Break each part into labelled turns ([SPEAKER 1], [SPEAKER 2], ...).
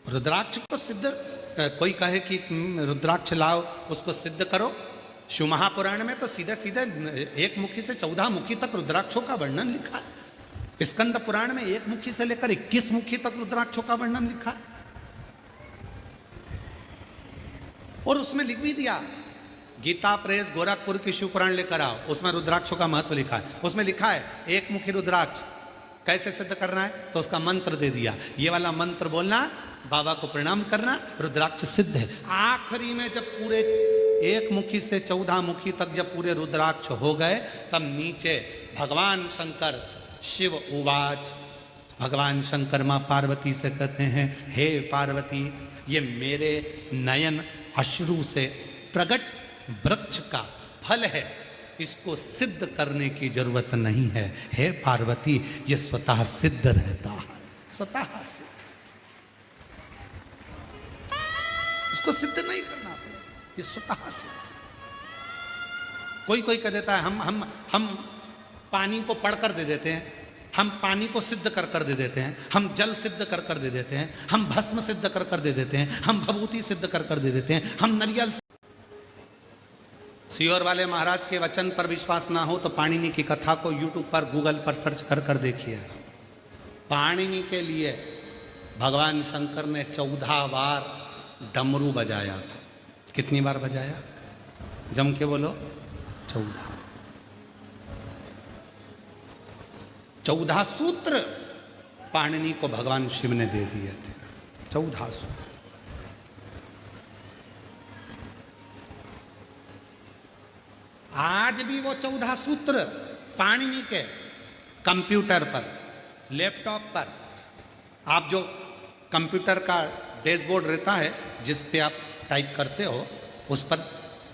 [SPEAKER 1] रुद्राक्ष को सिद्ध, कोई कहे कि रुद्राक्ष लाओ उसको सिद्ध करो। शिव महापुराण में तो सीधे सीधे एक मुखी से 14 मुखी तक रुद्राक्षों का वर्णन लिखा है। स्कंद पुराण में 1 मुखी से लेकर 21 मुखी तक रुद्राक्षों का वर्णन लिखा है। और उसमें लिख भी दिया, गीता प्रेस गोरखपुर की शिव पुराण लेकर आओ, उसमें रुद्राक्षों का महत्व लिखा है। उसमें लिखा है 1 मुखी रुद्राक्ष कैसे सिद्ध करना है, तो उसका मंत्र दे दिया, ये वाला मंत्र बोलना, बाबा को प्रणाम करना, रुद्राक्ष सिद्ध है। आखिरी में जब पूरे 1 मुखी से 14 मुखी तक जब पूरे रुद्राक्ष हो गए, तब नीचे भगवान शंकर शिव उवाच, भगवान शंकर माँ पार्वती से कहते हैं, हे पार्वती, ये मेरे नयन अश्रु से प्रकट वृक्ष का फल है, इसको सिद्ध करने की जरूरत नहीं है। हे पार्वती, ये स्वतः सिद्ध रहता है, स्वतः सिद्ध, इसको सिद्ध नहीं करना पड़ेगा, ये स्वतः सिद्ध। कोई कोई कह देता है हम पानी को पढ़कर दे देते हैं, हम पानी को सिद्ध कर कर दे देते हैं, हम जल सिद्ध कर कर दे देते हैं, हम भस्म सिद्ध कर कर दे देते हैं, हम भभूति सिद्ध कर कर दे देते हैं, हम नारियल। सियोर वाले महाराज के वचन पर विश्वास ना हो तो पाणिनि की कथा को यूट्यूब पर गूगल पर सर्च कर कर देखिएगा। पाणिनि के लिए भगवान शंकर ने 14 बार डमरू बजाया था। कितनी बार बजाया, जम के बोलो? 14 सूत्र पाणिनि को भगवान शिव ने दे दिए थे, 14 सूत्र। आज भी वो 14 सूत्र पाणिनि के कंप्यूटर पर, लैपटॉप पर, आप जो कंप्यूटर का डैशबोर्ड रहता है जिस पे आप टाइप करते हो, उस पर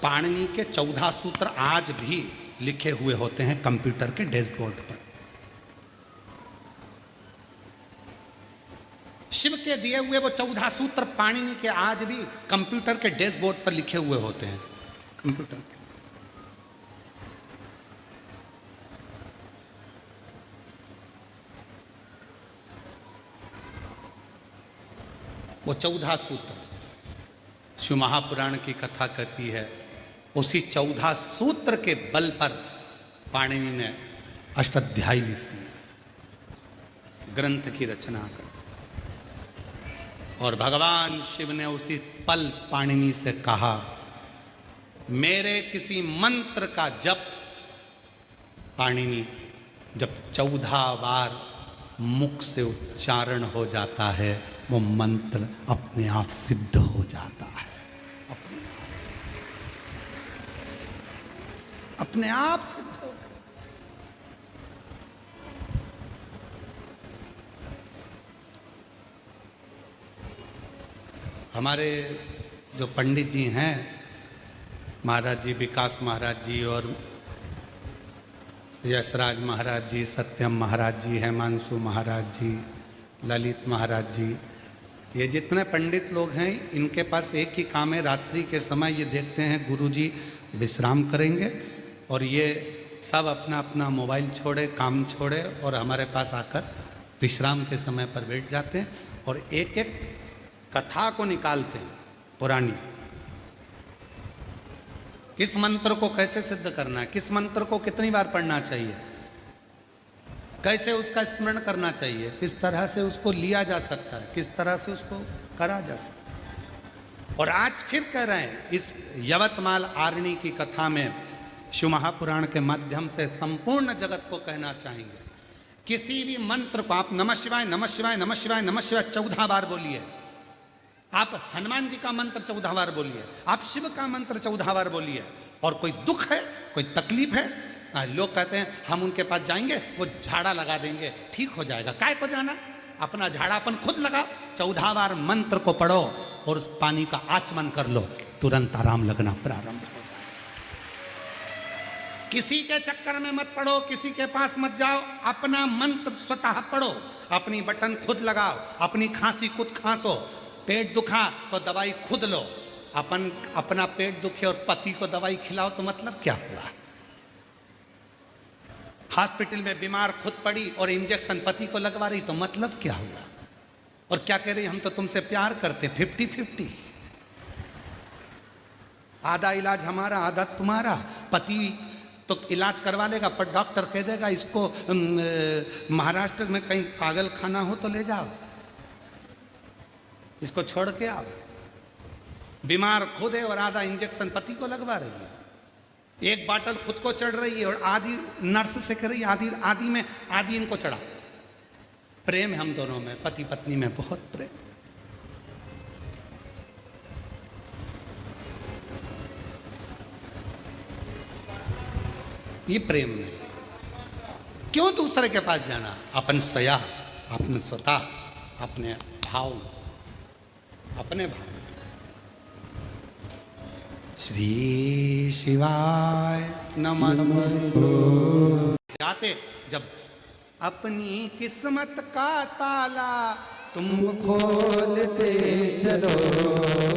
[SPEAKER 1] पाणिनि के 14 सूत्र आज भी लिखे हुए होते हैं कंप्यूटर के डैशबोर्ड पर। शिव के दिए हुए वो 14 सूत्र पाणिनि के आज भी कंप्यूटर के डैशबोर्ड पर लिखे हुए होते हैं, कंप्यूटर के। वो 14 सूत्र शिव महापुराण की कथा कहती है, उसी 14 सूत्र के बल पर पाणिनि ने अष्टाध्यायी लिख दिया, ग्रंथ की रचना कर। और भगवान शिव ने उसी पल पाणिनि से कहा, मेरे किसी मंत्र का जप पाणिनि जब 14 बार मुख से उच्चारण हो जाता है, वो मंत्र अपने आप सिद्ध हो जाता है, अपने आप सिद्ध हो जाता है। हमारे जो पंडित जी हैं, महाराज जी, विकास महाराज जी और यशराज महाराज जी, सत्यम महाराज जी, हेमांशु महाराज जी, ललित महाराज जी, ये जितने पंडित लोग हैं, इनके पास एक ही काम है, रात्रि के समय ये देखते हैं गुरुजी विश्राम करेंगे और ये सब अपना अपना मोबाइल छोड़े, काम छोड़े और हमारे पास आकर विश्राम के समय पर बैठ जाते हैं और एक एक कथा को निकालते हैं पुरानी। किस मंत्र को कैसे सिद्ध करना है, किस मंत्र को कितनी बार पढ़ना चाहिए, कैसे उसका स्मरण करना चाहिए, किस तरह से उसको लिया जा सकता है, किस तरह से उसको करा जा सकता है। और आज फिर कह रहे हैं, इस यवतमाल आरणी की कथा में शिव महापुराण के माध्यम से संपूर्ण जगत को कहना चाहेंगे, किसी भी मंत्र को आप नमः शिवाय नमः शिवाय नमः शिवाय नमः शिवाय 14 बार बोलिए, आप हनुमान जी का मंत्र 14 बार बोलिए, आप शिव का मंत्र 14 बार बोलिए, और कोई दुख है, कोई तकलीफ है, लोग कहते हैं हम उनके पास जाएंगे, वो झाड़ा लगा देंगे, ठीक हो जाएगा। काय को जाना, अपना झाड़ा अपन खुद लगाओ, 14 बार मंत्र को पढ़ो और उस पानी का आचमन कर लो, तुरंत आराम लगना प्रारंभ हो जाए। किसी के चक्कर में मत पढ़ो, किसी के पास मत जाओ, अपना मंत्र स्वतः पढ़ो, अपनी बटन खुद लगाओ, अपनी खांसी खुद खांसो, पेट दुखा तो दवाई खुद लो, अपना पेट दुखे और पति को दवाई खिलाओ तो मतलब क्या हुआ। हॉस्पिटल में बीमार खुद पड़ी और इंजेक्शन पति को लगवा रही तो मतलब क्या हुआ। और क्या कह रही, हम तो तुमसे प्यार करते, 50-50, आधा इलाज हमारा आधा तुम्हारा। पति तो इलाज करवा लेगा, पर डॉक्टर कह देगा इसको महाराष्ट्र में कहीं पागल खाना हो तो ले जाओ, इसको छोड़ के आओ। बीमार खुद है और आधा इंजेक्शन पति को लगवा रही है, एक बाटल खुद को चढ़ रही है और आधी नर्स से कह रही है, आधी में आधी इनको चढ़ा। प्रेम हम दोनों में, पति पत्नी में बहुत प्रेम। ये प्रेम में क्यों दूसरे के पास जाना, अपन स्वया, अपने स्वतः, अपने भाव, अपने भाव। श्री शिवाय नमस्तु। जाते जब अपनी किस्मत का ताला तुम
[SPEAKER 2] खोलते चलो,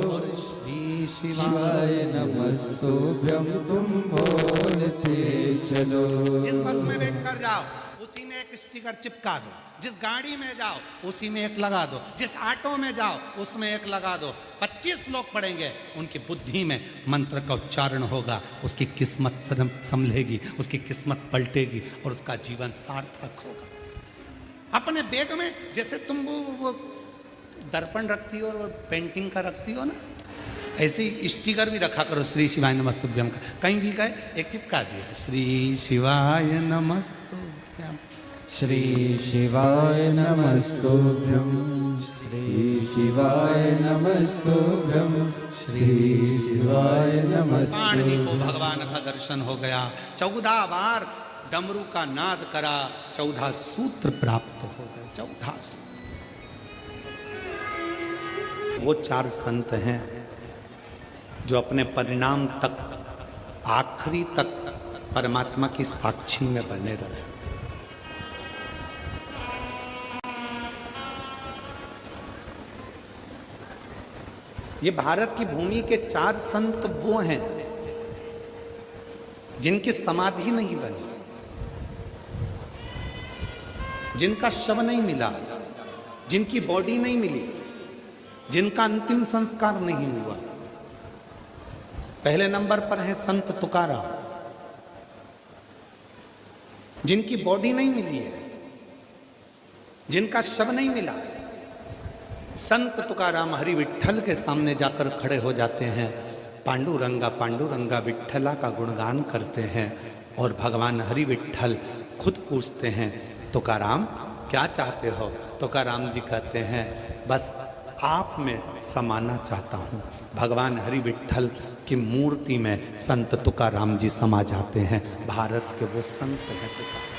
[SPEAKER 1] और श्री शिवाय
[SPEAKER 2] नमस्तुभ्यं तुम बोलते चलो।
[SPEAKER 1] जिस बस में बैठ कर जाओ उसी में एक स्टिकर चिपका दो, जिस गाड़ी में जाओ उसी में एक लगा दो, जिस ऑटो में जाओ उसमें एक लगा दो। 25 लोग पढ़ेंगे, उनकी बुद्धि में मंत्र का उच्चारण होगा, उसकी किस्मत संभलेगी, उसकी किस्मत पलटेगी और उसका जीवन सार्थक होगा। अपने बैग में जैसे तुम वो दर्पण रखती हो और पेंटिंग का रखती हो ना, ऐसे ही स्टिकर भी रखा करो, श्री शिवाय नमस्तुभ्यम का। कहीं भी गए एक चिपका दिया, श्री शिवाय नमस्तुभ्यम,
[SPEAKER 2] श्री शिवाय नमस्तुभ्यं, श्री शिवाय नमस्तुभ्यं, श्री शिवाय नमस्तुभ्यं।
[SPEAKER 1] पाणिनि को भगवान का दर्शन हो गया, 14 बार डमरू का नाद करा, 14 सूत्र प्राप्त हो गए, 14 सूत्र। वो 4 संत हैं जो अपने परिणाम तक, आखिरी तक परमात्मा की साक्षी में बने रहे। ये भारत की भूमि के 4 संत वो हैं जिनकी समाधि नहीं बनी, जिनका शव नहीं मिला, जिनकी बॉडी नहीं मिली, जिनका अंतिम संस्कार नहीं हुआ। पहले नंबर पर है संत तुकाराम, जिनकी बॉडी नहीं मिली है, जिनका शव नहीं मिला। संत तुकाराम हरि विठ्ठल के सामने जाकर खड़े हो जाते हैं, पांडुरंगा पांडुरंगा विठ्ठला का गुणगान करते हैं और भगवान हरि विठ्ठल खुद पूछते हैं, तुकाराम क्या चाहते हो? तुकाराम जी कहते हैं, बस आप में समाना चाहता हूँ। भगवान हरि विठ्ठल की मूर्ति में संत तुकाराम जी समा जाते हैं। भारत के वो संत हैं तुकाराम।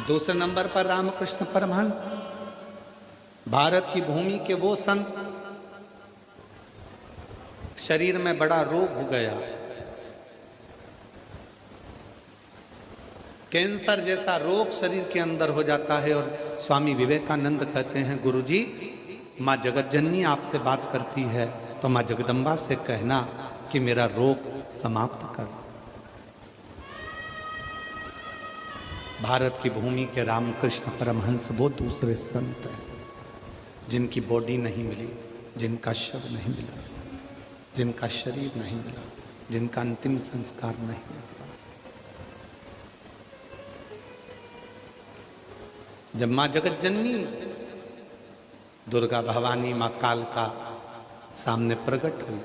[SPEAKER 1] दूसरे नंबर पर रामकृष्ण परमहंस, भारत की भूमि के वो संत, शरीर में बड़ा रोग हो गया, कैंसर जैसा रोग शरीर के अंदर हो जाता है और स्वामी विवेकानंद कहते हैं, गुरुजी माँ जगतजननी आपसे बात करती है तो माँ जगदम्बा से कहना कि मेरा रोग समाप्त कर दो। भारत की भूमि के रामकृष्ण परमहंस वो दूसरे संत हैं जिनकी बॉडी नहीं मिली, जिनका शव नहीं मिला, जिनका शरीर नहीं मिला, जिनका अंतिम संस्कार नहीं हुआ। जब माँ जगतजननी दुर्गा भवानी माँ कालका सामने प्रकट हुई,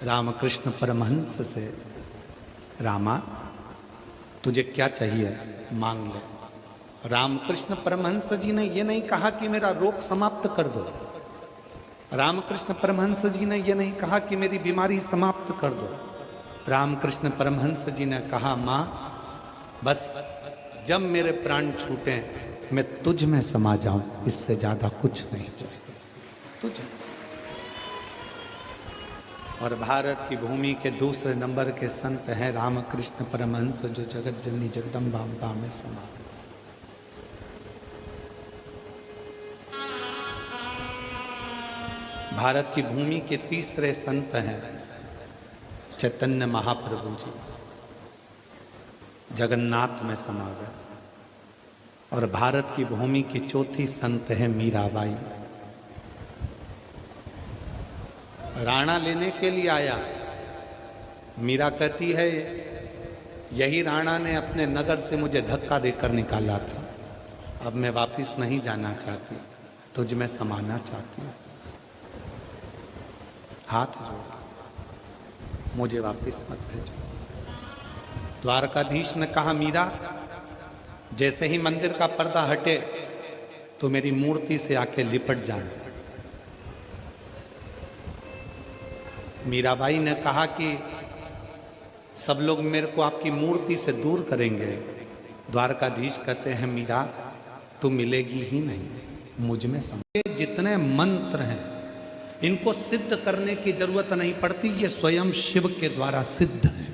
[SPEAKER 1] रामकृष्ण परमहंस से, रामा तुझे क्या चाहिए मांग ले। रामकृष्ण परमहंस जी ने ये नहीं कहा कि मेरा रोग समाप्त कर दो, रामकृष्ण परमहंस जी ने ये नहीं कहा कि मेरी बीमारी समाप्त कर दो। रामकृष्ण परमहंस जी ने कहा, माँ बस जब मेरे प्राण छूटे मैं तुझ में समा जाऊं, इससे ज्यादा कुछ नहीं चाहिए, तुझ में। और भारत की भूमि के दूसरे नंबर के संत हैं रामकृष्ण परमहंस, जो जगत जननी जगदम्बा अम्बा में समा गए। भारत की भूमि के तीसरे संत हैं चैतन्य महाप्रभु जी। जगन्नाथ में समा गए। और भारत की भूमि की चौथी संत है मीराबाई। राणा लेने के लिए आया। मीरा कहती है यही राणा ने अपने नगर से मुझे धक्का देकर निकाला था, अब मैं वापस नहीं जाना चाहती, तुझ में समाना चाहती हूँ। हाथ जोड़ मुझे वापस मत भेजो। द्वारकाधीश ने कहा मीरा, जैसे ही मंदिर का पर्दा हटे तो मेरी मूर्ति से आके लिपट जाना। मीराबाई ने कहा कि सब लोग मेरे को आपकी मूर्ति से दूर करेंगे। द्वारकाधीश कहते हैं मीरा, तू मिलेगी ही नहीं, मुझ में समझ। जितने मंत्र हैं इनको सिद्ध करने की जरूरत नहीं पड़ती, ये स्वयं शिव के द्वारा सिद्ध है।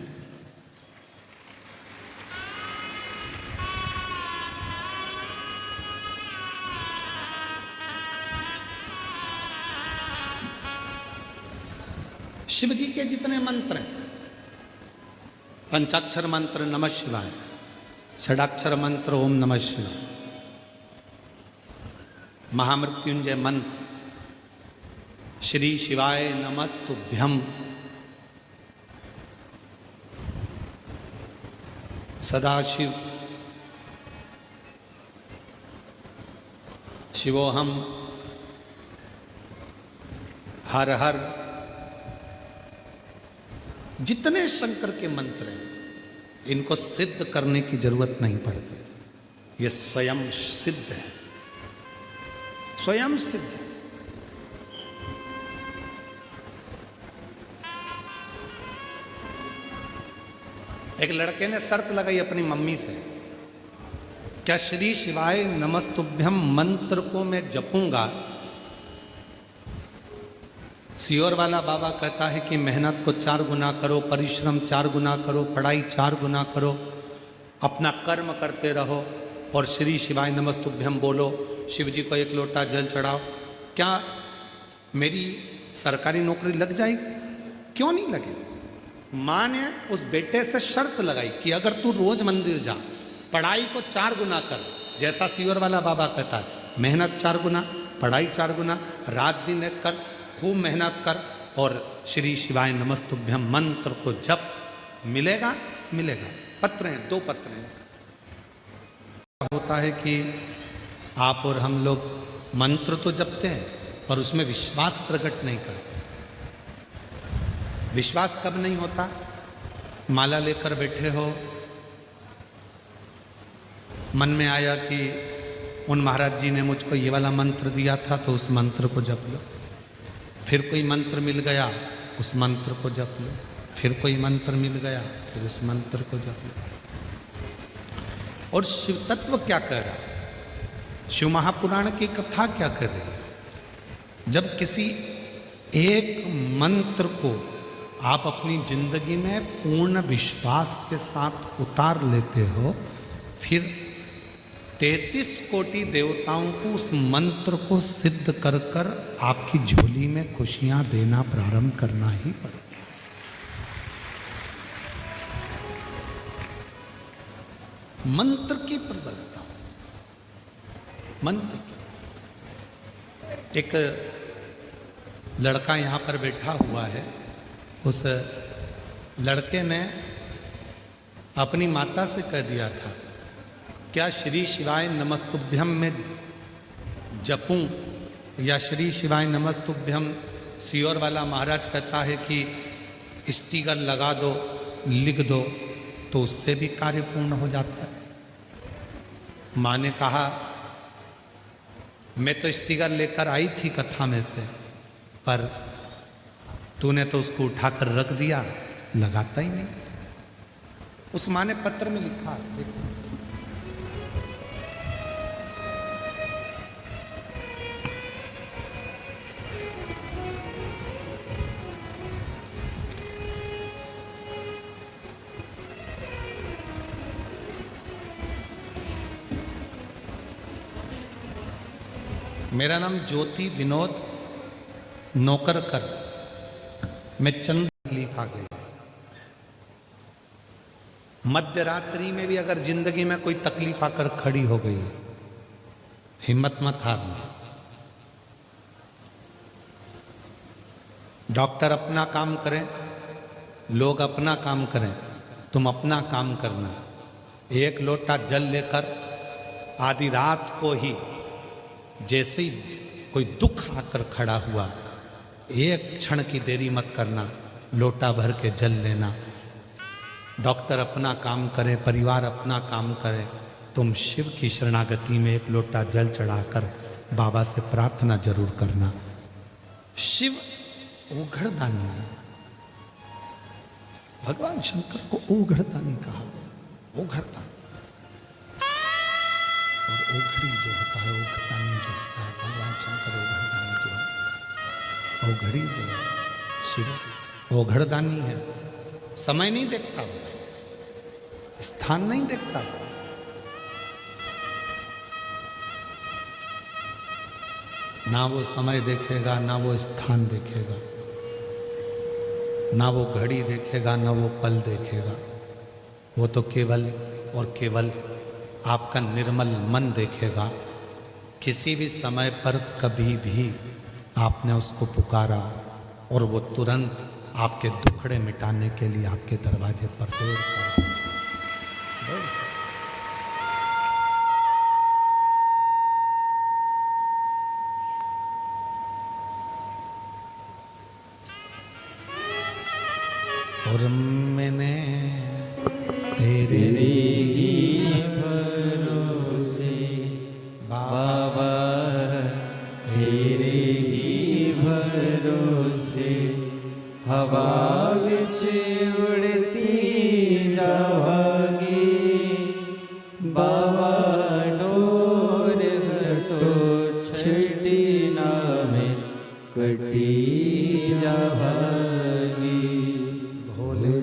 [SPEAKER 1] शिव जी के जितने मंत्र हैं, पंचाक्षर मंत्र नमः शिवाय, षडाक्षर मंत्र ओम नमः शिवाय, महामृत्युंजय मंत्र श्री शिवाय नमस्तुभ्यम, सदाशिव शिवोहम, हर हर, जितने शंकर के मंत्र हैं इनको सिद्ध करने की जरूरत नहीं पड़ती, ये स्वयं सिद्ध है, स्वयं सिद्ध है। एक लड़के ने शर्त लगाई अपनी मम्मी से, क्या श्री शिवाय नमस्तुभ्यम मंत्र को मैं जपूंगा, सियोर वाला बाबा कहता है कि मेहनत को 4 गुना करो, परिश्रम 4 गुना करो, पढ़ाई 4 गुना करो, अपना कर्म करते रहो और श्री शिवाय नमस्तुभ्यम बोलो, शिव जी को 1 लोटा जल चढ़ाओ। क्या मेरी सरकारी नौकरी लग जाएगी? क्यों नहीं लगेगी? माँ ने उस बेटे से शर्त लगाई कि अगर तू रोज मंदिर जा, पढ़ाई को 4 गुना कर, जैसा सियोर वाला बाबा कहता है, मेहनत 4 गुना, पढ़ाई 4 गुना, रात दिन एक कर, खूब मेहनत कर और श्री शिवाय नमस्तुभ्यम मंत्र को जप, मिलेगा मिलेगा। पत्र हैं, 2 पत्र हैं। होता है कि आप और हम लोग मंत्र तो जपते हैं पर उसमें विश्वास प्रकट नहीं करते। विश्वास कब नहीं होता? माला लेकर बैठे हो, मन में आया कि उन महाराज जी ने मुझको ये वाला मंत्र दिया था तो उस मंत्र को जप लो। फिर कोई मंत्र मिल गया, उस मंत्र को जप लो। फिर कोई मंत्र मिल गया, फिर उस मंत्र को जप लो। और शिव तत्व क्या कह रहा है? शिव महापुराण की कथा क्या कर रही है? जब किसी एक मंत्र को आप अपनी जिंदगी में पूर्ण विश्वास के साथ उतार लेते हो, फिर 33 कोटि देवताओं को उस मंत्र को सिद्ध कर कर आपकी झोली में खुशियां देना प्रारंभ करना ही पड़ेगा। मंत्र की प्रबलता, मंत्र। एक लड़का यहां पर बैठा हुआ है, उस लड़के ने अपनी माता से कह दिया था, क्या श्री शिवाय नमस्तुभ्यम में जपूं या श्री शिवाय नमस्तुभ्यम सियोर वाला महाराज कहता है कि स्टिकर लगा दो, लिख दो, तो उससे भी कार्य पूर्ण हो जाता है। माँ ने कहा, मैं तो स्टिकर लेकर आई थी कथा में से, पर तूने तो उसको उठाकर रख दिया, लगाता ही नहीं। उस माँ ने पत्र में लिखा, देखो, मेरा नाम ज्योति विनोद नौकरकर, मैं चंद तकलीफ आ गई। मध्य रात्रि में भी अगर जिंदगी में कोई तकलीफ आकर खड़ी हो गई है, हिम्मत मत हारना। डॉक्टर अपना काम करें, लोग अपना काम करें, तुम अपना काम करना। एक लोटा जल लेकर आधी रात को ही जैसे ही कोई दुख आकर खड़ा हुआ, एक क्षण की देरी मत करना, लोटा भर के जल लेना। डॉक्टर अपना काम करे, परिवार अपना काम करे, तुम शिव की शरणागति में एक लोटा जल चढ़ाकर बाबा से प्रार्थना जरूर करना। शिव ओघड़दानी है। भगवान शंकर को ओघड़दानी कहा गया, ओघड़दानी। और ओघड़ी जो होता है, ओघड़दानी जो होता है, भगवान शंकर ओघड़दानी जो है, ओघड़ी जो है शिव ओघड़दानी है। समय नहीं देखता वो, स्थान नहीं देखता वो, ना वो समय देखेगा, ना वो स्थान देखेगा, ना वो घड़ी देखेगा, ना वो पल देखेगा। वो तो केवल और केवल आपका निर्मल मन देखेगा। किसी भी समय पर कभी भी आपने उसको पुकारा और वो तुरंत आपके दुखड़े मिटाने के लिए आपके दरवाजे पर दौड़ कर और मैंने तेरे
[SPEAKER 2] ही भरोसे बाबा, तेरे ही भरोसे हवा विच उड़ती जावांगी। बाबा डोर तो छड़ी ना में कटी जावांगी। भोले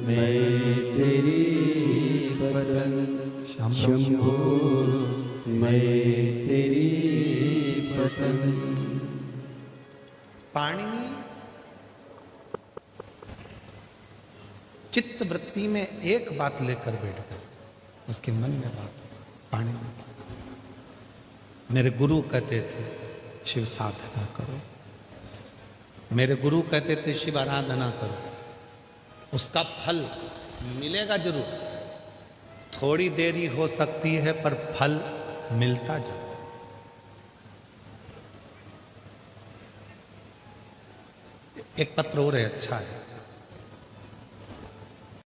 [SPEAKER 2] मैं तेरी पतंग, शंभो मैं तेरी पतंग।
[SPEAKER 1] पाणिनि चित्त वृत्ति में एक बात लेकर बैठ गए, उसके मन में बात। पाणिनि मेरे गुरु कहते थे शिव साधना करो, मेरे गुरु कहते थे शिव आराधना करो, उसका फल मिलेगा जरूर। थोड़ी देरी हो सकती है पर फल मिलता जरूर। एक पत्र और है, अच्छा है।